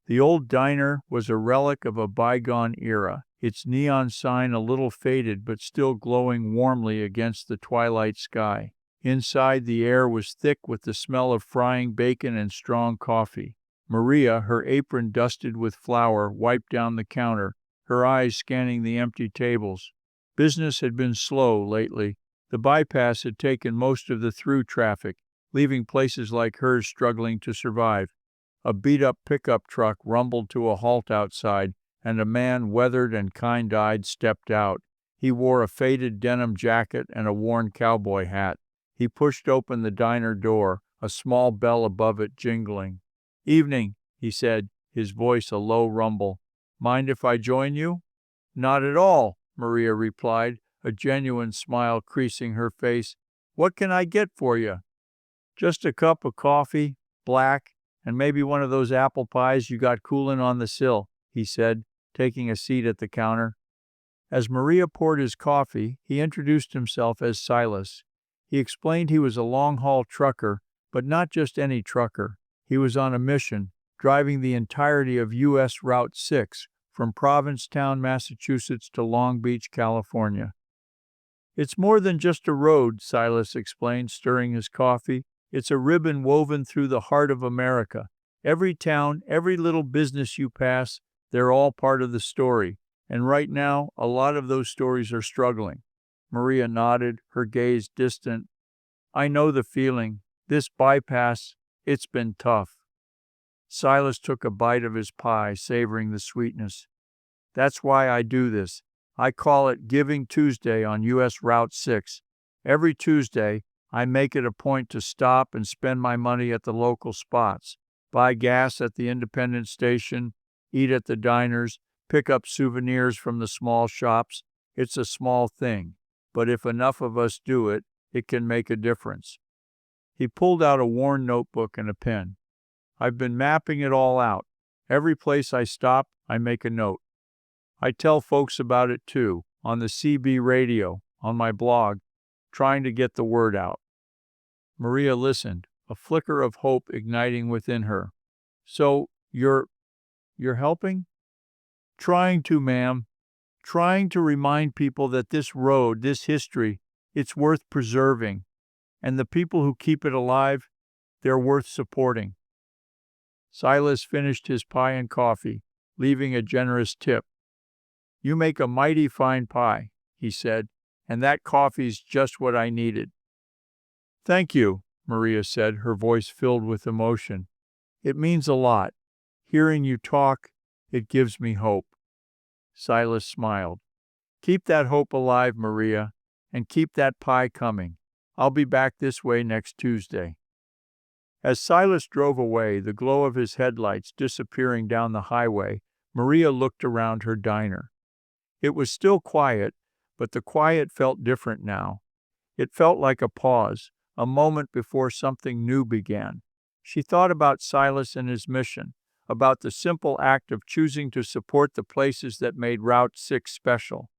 The old diner was a relic of a bygone era, its neon sign a little faded but still glowing warmly against the twilight sky. Inside, the air was thick with the smell of frying bacon and strong coffee. Maria, her apron dusted with flour, wiped down the counter, her eyes scanning the empty tables. Business had been slow lately. The bypass had taken most of the through traffic, leaving places like hers struggling to survive. A beat-up pickup truck rumbled to a halt outside, and a man, weathered and kind-eyed, stepped out. He wore a faded denim jacket and a worn cowboy hat. He pushed open the diner door, a small bell above it jingling. "Evening," he said, his voice a low rumble. "Mind if I join you?" "Not at all," Maria replied, a genuine smile creasing her face. "What can I get for you?" "Just a cup of coffee, black, and maybe one of those apple pies you got coolin' on the sill," he said, taking a seat at the counter. As Maria poured his coffee, he introduced himself as Silas. He explained he was a long-haul trucker, but not just any trucker. He was on a mission, driving the entirety of U.S. Route 6 from Provincetown, Massachusetts to Long Beach, California. "It's more than just a road," Silas explained, stirring his coffee. "It's a ribbon woven through the heart of America. Every town, every little business you pass, they're all part of the story. And right now, a lot of those stories are struggling." Maria nodded, her gaze distant. "I know the feeling. This bypass, it's been tough." Silas took a bite of his pie, savoring the sweetness. "That's why I do this. I call it Giving Tuesday on U.S. Route 6. Every Tuesday, I make it a point to stop and spend my money at the local spots, buy gas at the independent station, eat at the diners, pick up souvenirs from the small shops. It's a small thing, but if enough of us do it, it can make a difference." He pulled out a worn notebook and a pen. "I've been mapping it all out. Every place I stop, I make a note. I tell folks about it too, on the CB radio, on my blog, trying to get the word out." Maria listened, a flicker of hope igniting within her. "So, you're helping?" "Trying to, ma'am. Trying to remind people that this road, this history, it's worth preserving. And the people who keep it alive, they're worth supporting." Silas finished his pie and coffee, leaving a generous tip. "You make a mighty fine pie," he said, "and that coffee's just what I needed." "Thank you," Maria said, her voice filled with emotion. "It means a lot. Hearing you talk, it gives me hope." Silas smiled. "Keep that hope alive, Maria, and keep that pie coming. I'll be back this way next Tuesday." As Silas drove away, the glow of his headlights disappearing down the highway, Maria looked around her diner. It was still quiet, but the quiet felt different now. It felt like a pause, a moment before something new began. She thought about Silas and his mission, about the simple act of choosing to support the places that made Route 6 special.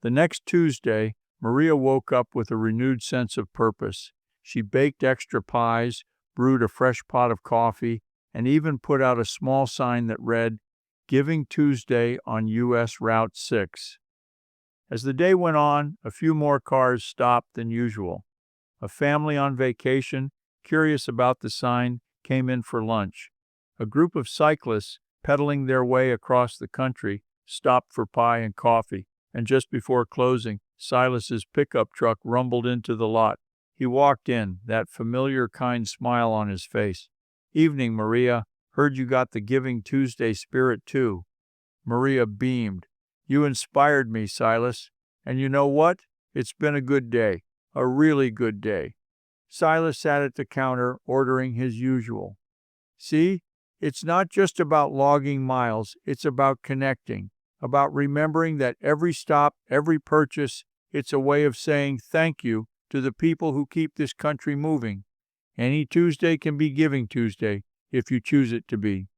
The next Tuesday, Maria woke up with a renewed sense of purpose. She baked extra pies, brewed a fresh pot of coffee, and even put out a small sign that read, "Giving Tuesday on U.S. Route 6. As the day went on, a few more cars stopped than usual. A family on vacation, curious about the sign, came in for lunch. A group of cyclists, pedaling their way across the country, stopped for pie and coffee, and just before closing, Silas's pickup truck rumbled into the lot. He walked in, that familiar kind smile on his face. "Evening, Maria. Heard you got the Giving Tuesday spirit too." Maria beamed. "You inspired me, Silas. And you know what? It's been a good day. A really good day." Silas sat at the counter, ordering his usual. "See? It's not just about logging miles. It's about connecting, about remembering that every stop, every purchase, it's a way of saying thank you to the people who keep this country moving. Any Tuesday can be Giving Tuesday if you choose it to be."